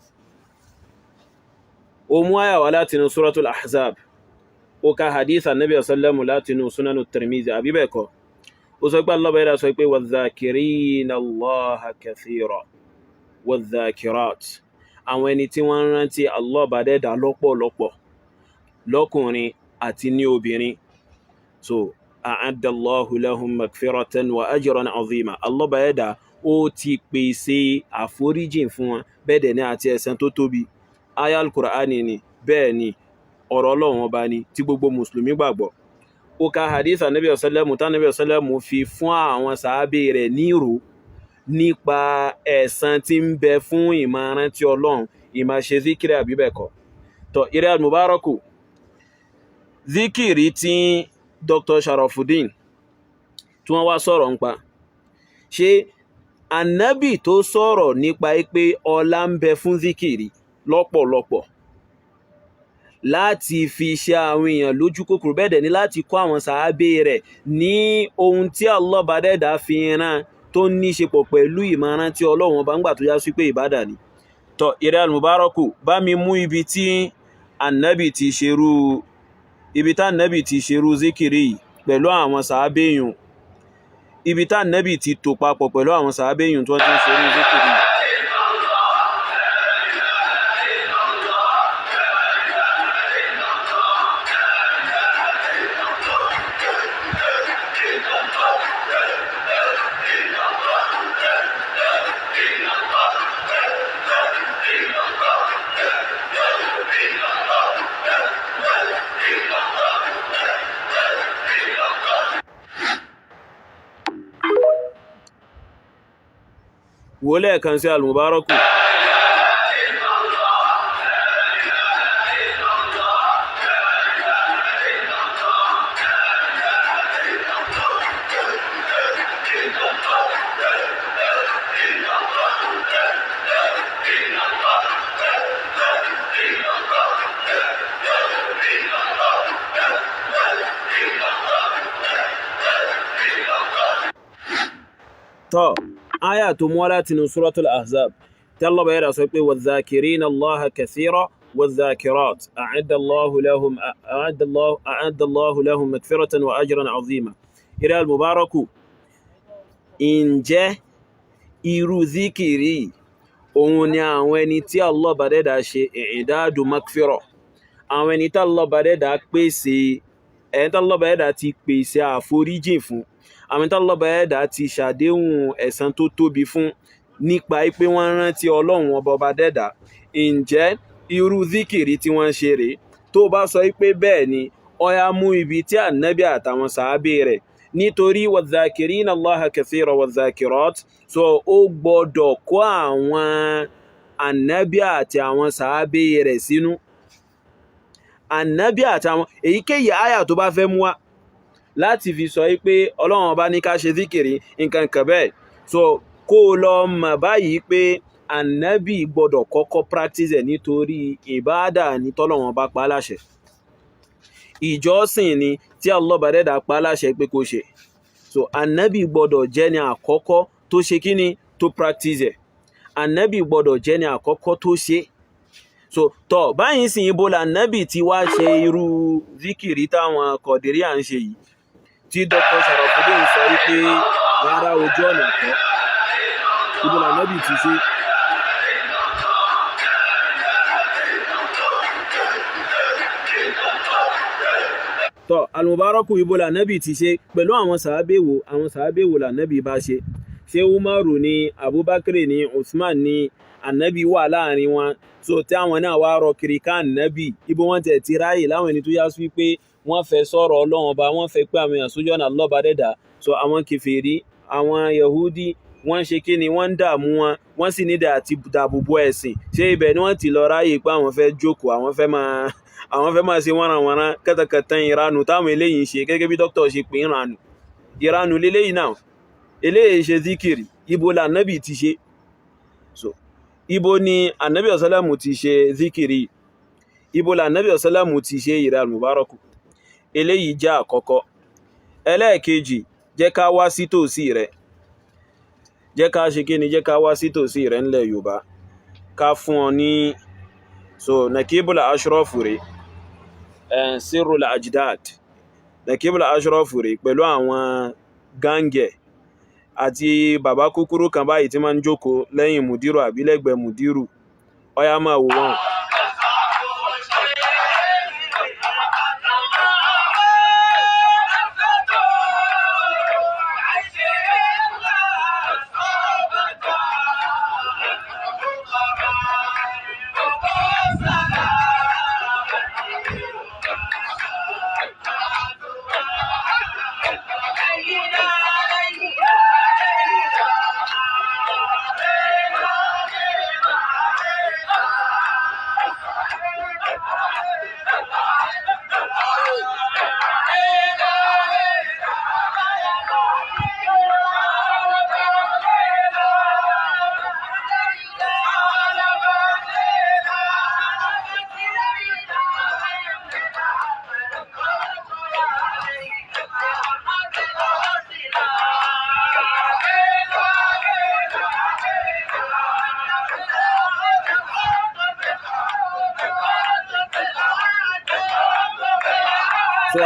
ó mú àyà wá látinú suratul ahzab, ó ka hadith annabi sallallahu látinú sunanu tirmidhi àbí bẹ́ẹ̀ kọ́. ó sọ pé Allah bá yára sọ pé wadh-dhakirina Allaha kathira wadh-dhakirat, àwọn ẹni tí wọ́n rántí Allah bá dẹ́dà lọ́pọ̀lọpọ̀ lọ́kùnrin àti ní obìnrin. so a'adda Allahu lahum maghfiratan wa ajran azima, Allah bá dẹ́dà ó ti pèsè àforíjìn fún wọn bẹ́ẹ̀ dẹ̀ ní àti ẹ̀san tó tóbi. aya al-Qur'ani ni, bẹ́ẹ̀ ni ọ̀rọ̀ Ọlọ́run ọba ni tí gbogbo mùsùlùmí gbàgbọ́. ó ka hadith anabi sallallahu tá anabi sallallahu fi fún àwọn sàábé rẹ̀ nírò nípa ẹ̀san tí ń bẹ fún ìmọ̀ràn tí Ọlọ́run ìmọ̀ ṣe zikiri àbí bẹ́ẹ̀ kọ́. tọ́ Ire al-Mubaraku, zikiri tí Dr. Sharafuddin tí wọ́n wá sọ̀rọ̀ nípa, ṣé anabi tó sọ̀rọ̀ nípa pé ọlá ń bẹ fún zikiri lọ́pọ̀lọpọ̀ láti fi ṣe àwọn èèyàn lójú kòkòrò, bẹ́ẹ̀ dẹ̀ ni láti kọ́ àwọn sàábé rẹ̀ ní ohun tí Allah bá dẹ́dà fi rán tó ní ṣe pọ̀ pẹ̀lú ìmọ̀ràn tí Ọlọ́run ọba ń gbà tó já sí pé ìbádà ni. tọ́ Ire al-Mubaraku, bá mi mú ibi tí anabi ti ṣerú zikiri pẹ̀lú àwọn sàábé yùn, ibi tá anabi ti tò papọ̀ pẹ̀lú àwọn sàábé yùn tó ti ń ṣerú zikiri. wo lẹ́ẹ̀kan sí al-Mubaraku. tọ́ aya tó mú látinú suratul ahzab tí Allah bá yára sọ pé wadh-dhakirina Allaha kathira wadh-dhakirat a'adda Allahu lahum maghfiratan wa ajran azima. Ire al-Mubaraku, ǹjẹ́ irú zikiri òun ni àwọn ẹni tí Allah bá dẹ́dà ṣe i'dadu maghfira, àwọn ẹni tí Allah bá dẹ́dà ti pèsè àforíjìn fún, àwọn tí Allah bá dẹ́dà ti ṣàdéhùn ẹ̀san tó tóbi fún nípa pé wọ́n rántí Ọlọ́run ọba dẹ́dà. ǹjẹ́ irú zikiri tí wọ́n ṣe rèé? tó bá sọ pé bẹ́ẹ̀ ni, ó yá mú ibi tí ànábì àtàwọn sàábé rẹ̀, nítorí wadh-dhakirina Allaha kathira wadh-dhakirat, so ó gbọ́dọ̀ kó àwọn ànábì àti àwọn sàábé rẹ̀ sínú. ànábì àtàwọn èyíkéyìí àyà tó bá fẹ́ mú wá láti fi sọ pé Ọlọ́run ọba ní ká ṣe zikiri nǹkan kan bẹ́ẹ̀, so kó lọ mọ̀ báyìí pé ànábì gbọ́dọ̀ kọ́kọ́ practice ẹ̀, nítorí ìbáàdà ní tọ́lọ́run ọba pa láṣẹ, ìjọsìn ni tí Allah bá dẹ́dà pa láṣẹ pé kó ṣe. so ànábì gbọ́dọ̀ jẹ́ ní àkọ́kọ́ tó ṣe kíni, tó practice ẹ̀. ànábì gbọ́dọ̀ jẹ́ ní àkọ́kọ́ tó ṣe. so tọ́ báyìí sì ibo lànábì ti wá ṣe irú zikiri táwọn Kọ̀dìríyà ń ṣe yìí, tí Dr. Sharafuddin sọ wípé rárá ojú ọ̀nà kọ́, ibo lànábì ti ṣe. tọ́ al-Mubaraku, ibo lànábì ti ṣe pẹ̀lú àwọn sàábé wo lànábì bá ṣe. ṣé Umaru ni, Abubakar ni, Usman ni ànábì wà láàrin wọn, so tí àwọn náà wá rọ kiri ká ànábì, ibo wọn tẹ̀ ti ráyè láwọn ẹni tó yá sí pé wọ́n fẹ́ sọ̀rọ̀ Ọlọ́run ọba, wọ́n fẹ́ pé àwọn èèyàn sójú ọ̀nà Allah bá dẹ́dà. so àwọn kèfèrí, àwọn Yahudi, wọ́n ṣe kí ni, wọ́n ń dààmú wọ́n sì ní àti dàbòbò ẹ̀sìn. ṣé ibẹ̀ ni wọ́n ti lọ ráyè pé àwọn fẹ́ jókòó, àwọn fẹ́ máa ṣe wọ́nranwọ̀nran kẹ́tẹ̀kẹ́tẹ́ ìranù táwọn eléyìí ń ṣe, gẹ́gẹ́ bí dókítà ṣe pè ìranù léléyìí náà. eléyìí ṣe zikiri, ibo lànábì ti ṣe. so ibo ni ànábì ọ̀sálàmù ti ṣe zikiri? ibo la nabi sallallahu ti ṣe ìrẹ́ al-mubaraku eléyìí jẹ́ àkọ́kọ́. Ẹlẹ́ẹ̀kejì, jẹ́ ká wá sí tòsí rẹ̀, jẹ́ ká ṣe kíni, jẹ́ ká wá sí tòsí rẹ̀ ńlẹ̀ Yorùbá ká fún ọ ní so Nakibul Ashraf rẹ̀ Sirrul Ajdad, Nakibul Ashraf rẹ̀ pẹ̀lú àwọn gángẹ̀ àti bàbá kúkúrú kan báyìí tí máa ń jókòó lẹ́yìn mùdírù àbí lẹ́gbẹ̀ẹ́ mùdírù, ọya máa wò wọ́n.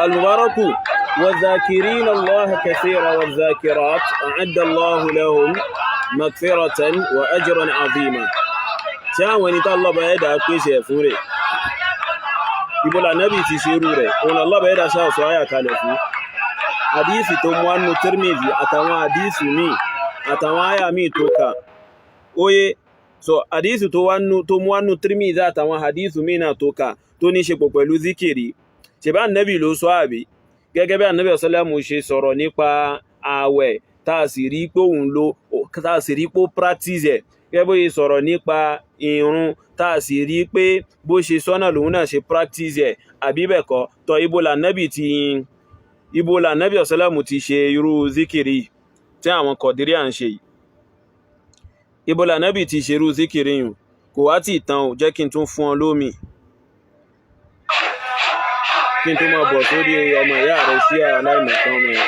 المبارك والذاكرين الله كثيرا والذاكرات أعد الله لهم مغفرة وأجرا عظيما. شاوين الله بيدا كويسه فوري يقول النبي تشيروري قول الله بيدا شاو سوايا كالفو حديث تموان ترمذي أتوا حديث مي أتوا يا مي توكا oye so hadith tó mú wánú Tirmidhi àtàwọn hadith mí náà tó kà tó ní ṣe pọ̀ pẹ̀lú zikiri ṣe bá nẹ́bì ló sọ àbí gẹ́gẹ́ bí ànẹ́bì ọ̀sọ́lẹ́mù ṣe sọ̀rọ̀ nípa ààwẹ̀ táàsì rí pó practice ẹ̀ gẹ́gẹ́ bó ṣe sọ̀rọ̀ nípa ìrun táàsì rí pé bó ṣe sọ́nà lòun náà ṣe practice ẹ̀ àbí bẹ́ẹ̀ kọ́ tọ́ ibo lànẹ́bì ọ̀sọ́lẹ́mù ti ṣe irú zikiri tí àwọn Kọ̀dìríyà ń ṣe yìí, ibo lànẹ́bì ti ṣe irú zikiri yìí kò wá tí ìtàn ò jẹ́ kí n tún fún ọ lómi kí n tó máa bọ̀ sórí ọmọ ìyá rẹ̀ sí aláìmọ̀kan ọmọ ẹ̀.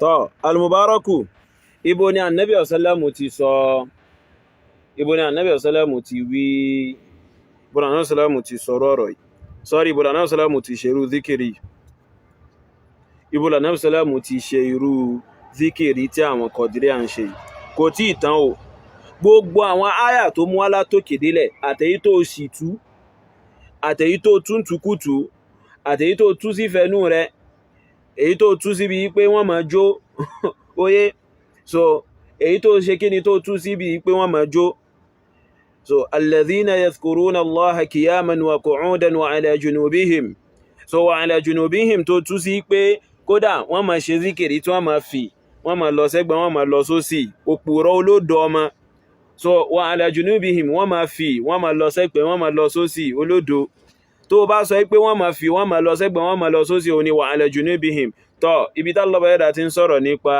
tọ́ al-Mubaraku ibo ni Ànábì ọ̀sálàmù ti sọ ibo ni Ànábì ọ̀sálàmù ti wí ibo ni Ànábì ọ̀sálàmù ti sọ̀rọ̀ ọ̀rọ̀ yìí sọ́rí ibo ni Ànábì ọ̀sálàmù ti ṣe irú zikiri ibo ni Ànábì ọ̀sálàmù ti ṣe irú zikiri tí àwọn Kọ̀dìríyà ń ṣe yìí kò tí ì tán o gbogbo àwọn áyà tó mú wá látòkè délẹ̀ àtèyí tó sì tú àtèyí tó túntùkùtù àtèyí tó tú sí fẹnú rẹ̀ èyí tó tú síbi pé wọ́n máa jó oyé so èyí tó ṣe kíni tó tú síbi pé wọ́n máa jó so alladhina yadhkuruna Allaha qiyaman wa qu'udan wa ala junubihim so wa ala junubihim tó tú sí pé kódà wọ́n máa ṣe zikiri tí wọ́n máa fi wọ́n máa lọ sẹ́gbẹ̀ wọ́n máa lọ sósì òpùrọ́ olódo ọmọ so wa ala junubihim wọ́n máa fi wọ́n máa lọ sẹ́gbẹ̀ wọ́n máa lọ sósì olódo tó bá sọ pé wọ́n máa fi wọ́n máa lọ sẹ́gbẹ̀ wọ́n máa lọ sósì òní wa ala junubihim tọ́ ibi tá lọ́bàá ẹ̀dà ti ń sọ̀rọ̀ nípa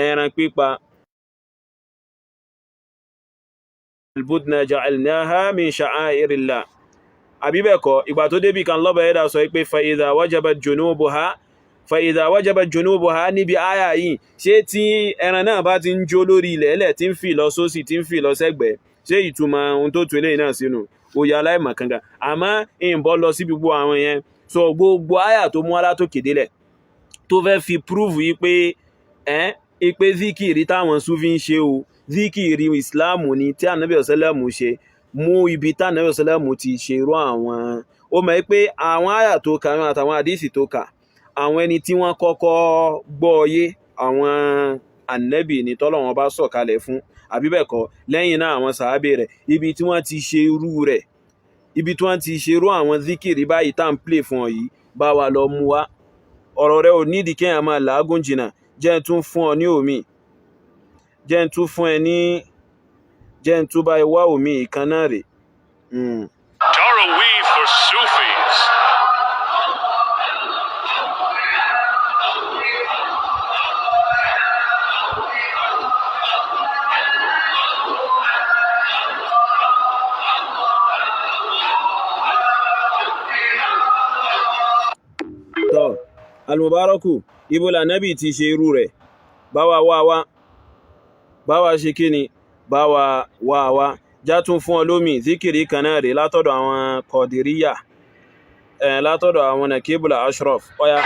ẹran pípa البدن جعلناها من شعائر الله àbí bẹ́ẹ̀ kọ́ ìgbà tó débì kan lọ́bàá ẹ̀dà sọ pé fa idha wajabat junubuha níbi àyà yìí ṣé tí ẹran náà bá ti ń jó lórí ilẹ̀ ẹlẹ̀ tí ń fì lọ sósì tí ń fì lọ sẹ́gbẹ̀ẹ́ ṣé ìtumọ̀ ohun tó tu eléyìí náà sínú òye aláìmọ̀ kankan àmọ́ ìbọn lọ sí gbogbo àwọn yẹn sọ gbogbo àyà tó mú alátòkè délẹ̀ tó fẹ́ fi prúfù yìí pé ipe zikiri táwọn Sufi ń ṣe o zikiri Islam ni tí Ànábì ọ̀sẹ́lẹ̀mù ṣe mú ibi tí Ànábì ọ̀sẹ́lẹ̀mù ti ṣe irú àwọn ó mọ̀ pé àwọn àyà tó kà àtàwọn àdísì tó kà àwọn ẹni tí wọ́n kọ́kọ́ gbọ́ yé àwọn ànábì ní tọ́lọ́run bá sọ̀kalẹ̀ fún àbí bẹ́ẹ̀ kọ́ lẹ́yìn náà àwọn sàábé rẹ̀ ibi tí wọ́n ti ṣe irú rẹ̀ ibi tí wọ́n ti ṣe irú àwọn zikiri báyìí tá ń plé fún ọ yìí bá wa lọ mú wá ọ̀rọ̀ rẹ̀ ò nídìí kéèyàn máa làágùn jìnnà jẹ́ ń tún fún ọ ní omi jẹ́ ń tún fún ẹ ní jẹ́ ń tún bá ẹ wá omi ìkan náà rè. Taraweeh for Sufis. Tọ́ Al-Mubaraku ibo l'Ànábì ti ṣe irú rẹ̀ báwa ṣe kí ni báwa wá já tún fún ọ lómi zikiri kan náà rẹ̀ látọ̀dọ̀ àwọn Qadiriyya látọ̀dọ̀ àwọn Nakibul Ashraf ọya.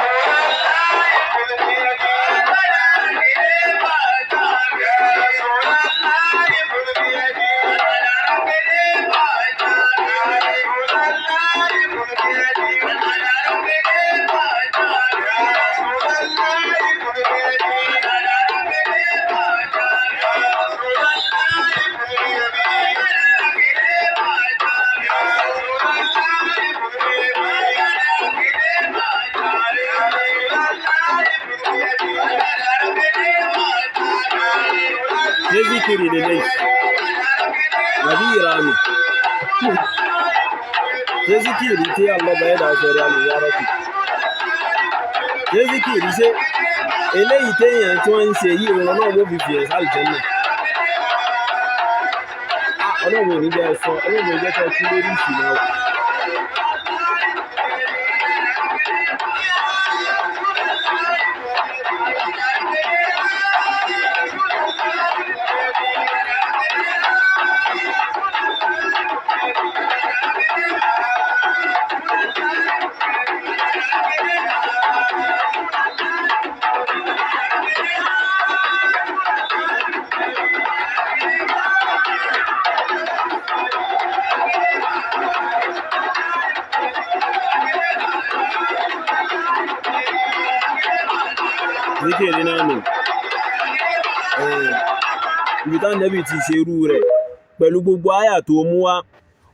Ṣé zikiri lélẹ̀ àbí ìranù? Ṣé zikiri tí àlọ́bà ẹ̀dà sọ̀rọ̀ Al-Mubaraku? Ṣé zikiri ṣe eléyìí téèyàn tí wọ́n ń ṣe yìí wọn náà ló fi fìyàn sáà Al-Jannah? Ọlọ́run ò ní jẹ́ sọ ọlọ́run ò jẹ́ kẹ́ kú lórí ìsìnà ọ̀. Zikiri náà nù ibi tá Ànábì ti ṣe irú rẹ̀ pẹ̀lú gbogbo àyà tó mú wá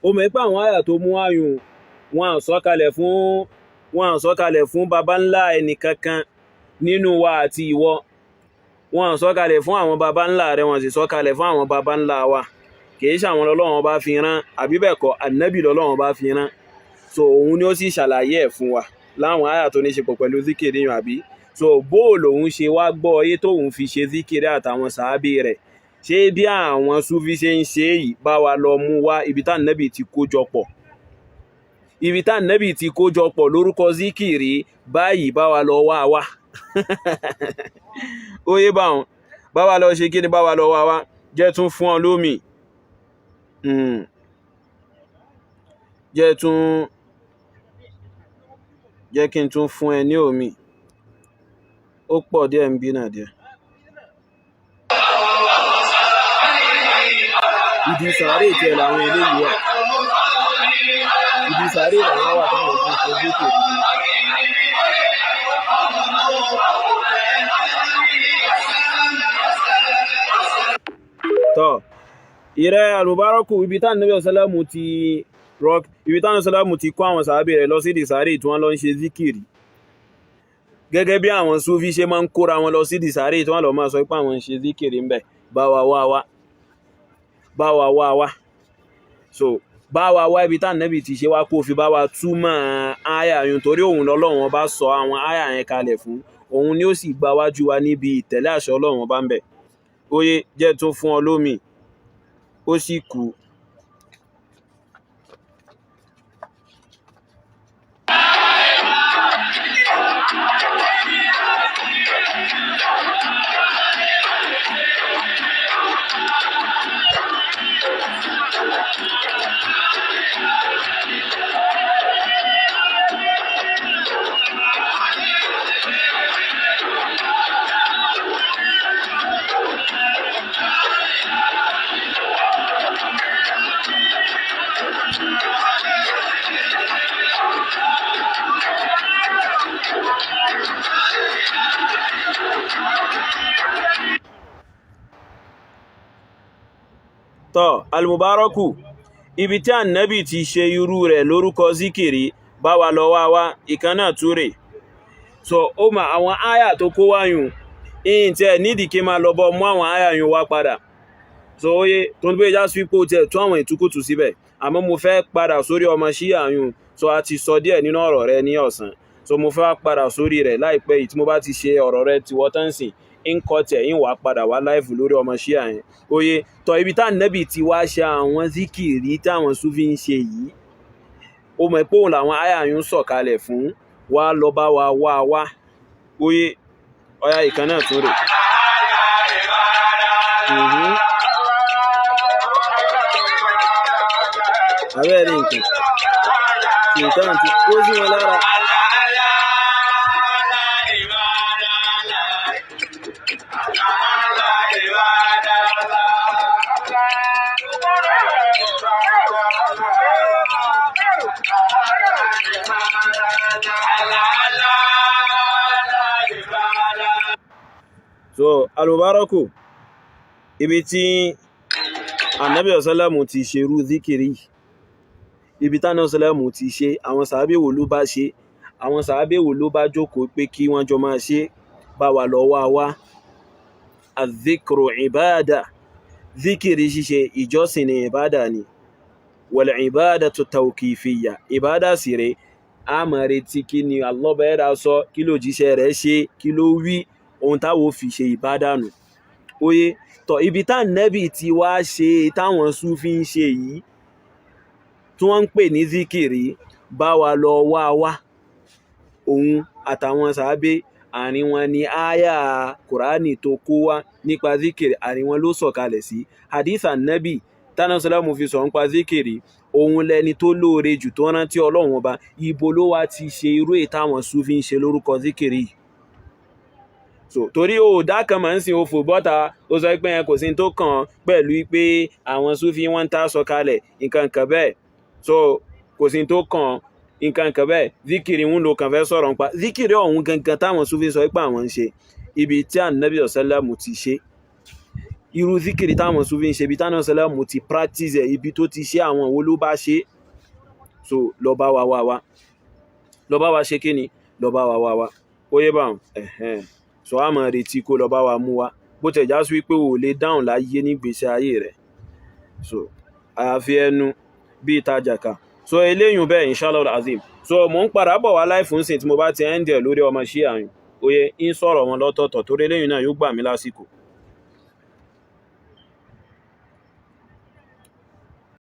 ó mọ̀ pé àwọn àyà tó mú wá yùn wọn à sọ̀kalẹ̀ fún baba ńlá ẹnìkankan nínú wa àti ìwọ wọn à sọ̀kalẹ̀ fún àwọn baba ńlá rẹ̀ wọn sì sọ̀kalẹ̀ fún àwọn baba ńlá wa kìí ṣàwọn lọ́lọ́run bá fi rán àbí bẹ́ẹ̀ kọ́ Ànábì lọ́lọ́run bá fi rán so òun ni ó sì ṣàlàyé ẹ̀ fún wa láwọn àyà tó ní ṣe pọ̀ pẹ̀lú zikiri yùn àbí so bóòlù òun ṣe wá gbọ́ ọyé tóun fi ṣe zikiri àtàwọn sàábé rẹ̀ ṣé bí àwọn Sufi ṣe ń ṣe yìí bá wa lọ mú wá ibi tá Ànábì ti kójọpọ̀ lórúkọ zikiri báyìí bá wa lọ wá óyé báwọn bá wa lọ ṣe kí ni bá wa lọ wá jẹ́ tún fún ọ lómi jẹ́ kí n tún fún ẹ ní omi ó pọ̀ díẹ̀ ń bí náà díẹ̀. Ìdí sàárè tí ẹ làwọn eléyìí wà. Ìdí sàárè làwọn wà táwọn òfin fojú kò rí. Tọ́ ìrẹ́ Al-Mubaraku ibi tá Ànábì ọ̀sálàmù ti kó àwọn sàábé rẹ̀ lọ sí ìdí sàárè tí wọ́n lọ ń ṣe zikiri gẹ́gẹ́ bí àwọn Sufi ṣe máa ń kóra wọn lọ sí ìdí sàárè tí wọ́n lọ máa sọ pé àwọn ń ṣe zikiri ń bẹ̀ bá wa wá so bá wa wá ibi tá Ànábì ti ṣe wá kó fi bá wa túmọ̀ àyà yun torí òun lọ́lọ́run bá sọ àwọn àyà yẹn kalẹ̀ fún òun ni ó sì gba wájú wa níbi ìtẹ̀lé àṣẹ Ọlọ́run bá ń bẹ̀ óyé jẹ́ tún fún ọ lómi ó sì kú tọ́ Al-Mubaraku ibi tí ànábì ti ṣe irú rẹ̀ lórúkọ zikiri bá wa lọ wá wá ìkanáà túrè. So ó ma àwọn áyà tó kó wáyùn in tí ẹ nídìí kí máa lọ bọ́ mú àwọn áyà yùn wá padà. So oye tó ń gbé já sí pò tí ẹ tún àwọn ìtukùtù síbẹ̀ àmọ́ mo fẹ́ padà sórí ọmọ ṣíyà yùn. So a ti sọ díẹ̀ nínú ọ̀rọ̀ rẹ ní ọ̀sán, so mo fẹ́ padà sórí rẹ̀ láìpẹ́ yìí tí mo bá ti ṣe ọ̀rọ̀ rẹ ti wọ́tánsìn ń kọ́ tẹ̀ ń wà padà wá láìfù lórí ọmọ ṣíyà yẹn. Oye tọ́ ibi tá nẹ́bì ti wá ṣe àwọn zikiri táwọn súfí ń ṣe yìí, ó mọ̀ pé òun làwọn áyà yùn sọ̀kalẹ̀ fún wa lọ bá wa wá wá. Oye ọya ìkanáà tún rè. Abẹ́rẹ́ nǹkan sultan ti kó sí wọn lára. So Al-Mubaraku ibi tí Ànábì ọ̀sálàmù ti ṣe rú zikiri, ibi tánà ọ̀sálàmù ti ṣe, àwọn sàábé wo ló bá ṣe, àwọn sàábé wo ló bá jókòó pé kí wọ́n jọ máa ṣe, bá wà lọ wá wá. Az-zikru ibada, zikiri ṣíṣe ìjọsìn ni ibada ni. Wal ibadatu tawqifiyya, ibada sì rẹ̀ a máa retí kí ni Allah bá ẹ̀dá sọ, kí ló jíṣẹ́ rẹ̀ ṣe, kí ló wí, ohun táwo fi ṣe ìbádà nù. Oye tọ̀ ibi tá nẹ́bì ti wá ṣe táwọn súfí ń ṣe yìí tí wọ́n ń pè ní zikiri bá wa lọ wá wá. Òun àtàwọn sàábé àárín wọn ni áyà Kùránì tó kó wá nípa zikiri, àárín wọn ló sọ̀kalẹ̀ sí. Hadith Ànábì tánà sọ́lámù fi sọ nípa zikiri, òun lẹni tó lóore jù tó rántí Ọlọ́run ọba. Ibo ló wá ti ṣe irú ìtàwọn súfí ń ṣe lórúkọ zikiri. So torí o dákan máa ń sin òfò bọ́ta ó sọ pé kò sí tó kàn pẹ̀lú pé àwọn súfí wọ́n ń tá sọ̀kalẹ̀ nǹkan kan bẹ́ẹ̀. So kò sí tó kàn nǹkan kan bẹ́ẹ̀, zikiri ń lo kàn fẹ́ sọ̀rọ̀ nípa zikiri ọ̀hún gangan táwọn súfí sọ pé àwọn ń ṣe, ibi tí Ànábì ọ̀sálàmù ti ṣe irú zikiri táwọn súfí ń ṣe, ibi táwọn ọ̀sálàmù ti practice ẹ̀, ibi tó ti ṣe àwọn wo ló bá ṣe. So lọ bá wa wá wá, lọ bá wa ṣe kí ni, lọ bá wa wá wá. Ó yé báwọn so a máa retí kó lọ bá wa mú wa, bó tẹ̀ já sí wípé o lè dáhùn láyé nígbésí ayé rẹ̀. So àyàfi ẹnu bí ìtajàká. So eléyìn bẹ́ẹ̀ inshallah azim. So mo ń padà bọ̀ wá láì fún sin tí mo bá ti ẹ́ndẹ̀ lórí ọmọ ṣíà yìí. Oye ń sọ̀rọ̀ wọn lọ́tọ̀ọ̀tọ̀ torí eléyìn náà yóò gbà mí lásìkò.